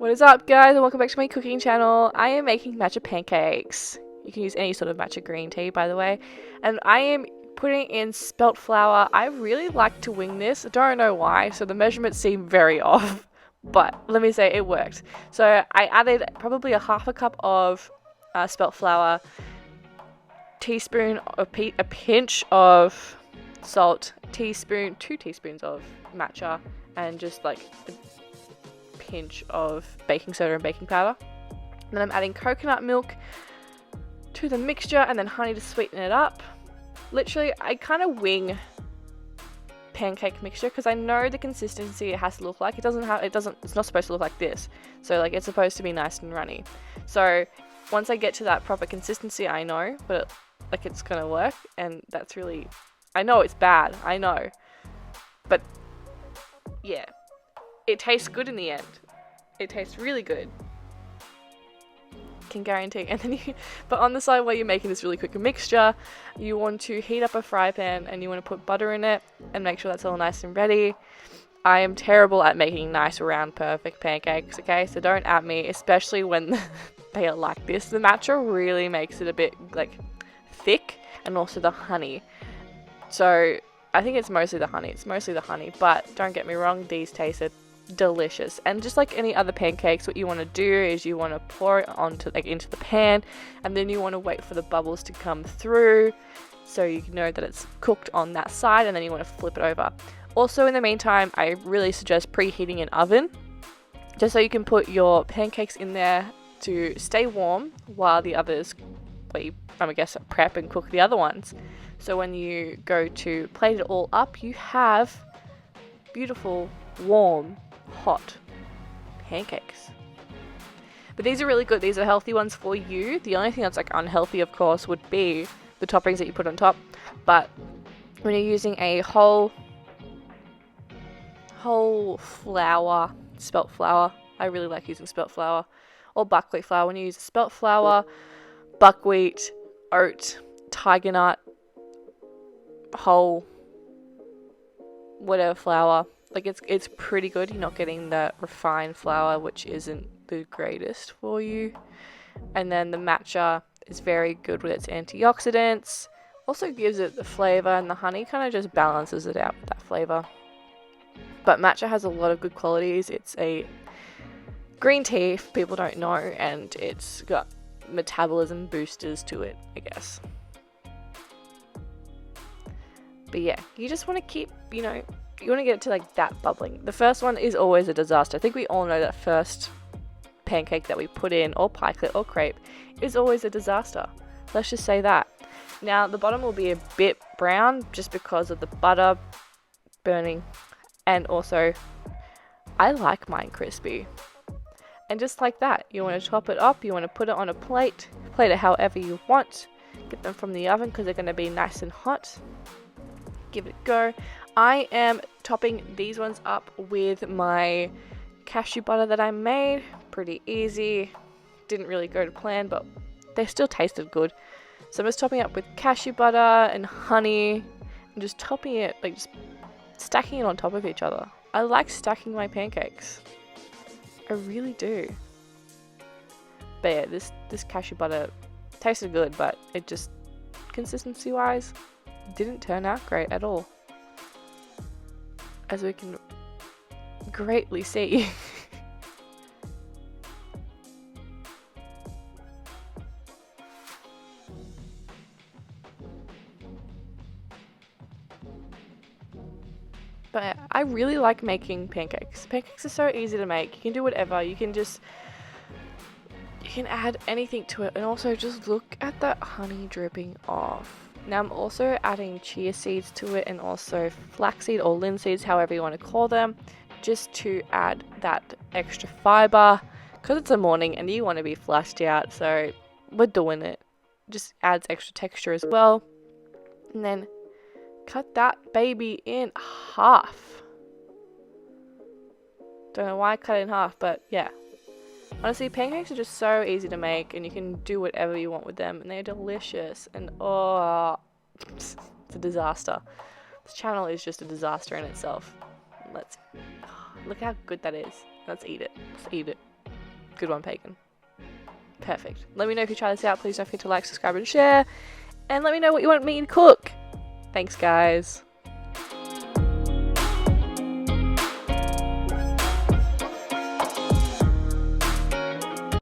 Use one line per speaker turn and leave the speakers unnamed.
What is up, guys, and welcome back to my cooking channel. I am making matcha pancakes. You can use any sort of matcha green tea, by the way. And I am putting in spelt flour. I really like to wing this. I don't know why, so the measurements seem very off. But let me say, it worked. So I added probably a half a cup of spelt flour, a pinch of salt, two teaspoons of matcha, and just like a pinch of baking soda and baking powder. And then I'm adding coconut milk to the mixture and then honey to sweeten it up. Literally, I kind of wing pancake mixture because I know the consistency it has to look like. It's not supposed to look like this. So like it's supposed to be nice and runny. So once I get to that proper consistency, I know, but like it's gonna work, and that's really, I know it's bad, I know, but yeah, it tastes good in the end. It tastes really good. Can guarantee. And then but on the side while you're making this really quick mixture, you want to heat up a fry pan and you want to put butter in it and make sure that's all nice and ready. I am terrible at making nice round perfect pancakes, okay? So don't at me, especially when they are like this. The matcha really makes it a bit like thick, and also the honey. So I think it's mostly the honey, but don't get me wrong, these tasted delicious. And just like any other pancakes, what you want to do is you want to pour it into the pan, and then you want to wait for the bubbles to come through so you know that it's cooked on that side, and then you want to flip it over. Also, in the meantime, I really suggest preheating an oven just so you can put your pancakes in there to stay warm while the others, prep and cook the other ones. So when you go to plate it all up, you have beautiful, warm, hot pancakes. But these are really good. These are healthy ones for you. The only thing that's like unhealthy, of course, would be the toppings that you put on top. But when you're using a whole flour, spelt flour, I really like using spelt flour, or buckwheat flour. When you use spelt flour, buckwheat, oat, tiger nut, whole, whatever flour, like it's pretty good. You're not getting the refined flour, which isn't the greatest for you. And then the matcha is very good with its antioxidants. Also gives it the flavor, and the honey kind of just balances it out with that flavor. But matcha has a lot of good qualities. It's a green tea, if people don't know, and it's got metabolism boosters to it, I guess. But yeah, you just want to keep, you want to get it to like that bubbling. The first one is always a disaster. I think we all know that first pancake that we put in, or pikelet or crepe, is always a disaster. Let's just say that. Now the bottom will be a bit brown just because of the butter burning, and also I like mine crispy. And just like that, you want to top it up, you want to put it on a plate it however you want. Get them from the oven because they're going to be nice and hot. Give it a go. I am topping these ones up with my cashew butter that I made. Pretty easy. Didn't really go to plan, but they still tasted good. So I'm just topping it up with cashew butter and honey, and just topping it, like just stacking it on top of each other. I like stacking my pancakes. I really do. But yeah, this cashew butter tasted good, but it just, consistency wise, didn't turn out great at all, as we can greatly see. But I really like making pancakes. Pancakes are so easy to make. You can do whatever. You can add anything to it, and also just look at that honey dripping off. Now I'm also adding chia seeds to it, and also flaxseed or linseeds, however you want to call them, just to add that extra fiber, because it's a morning and you want to be flushed out, so we're doing it. Just adds extra texture as well. And then cut that baby in half. Don't know why I cut it in half, but yeah. Honestly, pancakes are just so easy to make, and you can do whatever you want with them, and they're delicious. And it's a disaster. This channel is just a disaster in itself. Look how good that is. Let's eat it. Let's eat it. Good one, Pagan. Perfect. Let me know if you try this out. Please don't forget to like, subscribe, and share. And let me know what you want me to cook. Thanks, guys.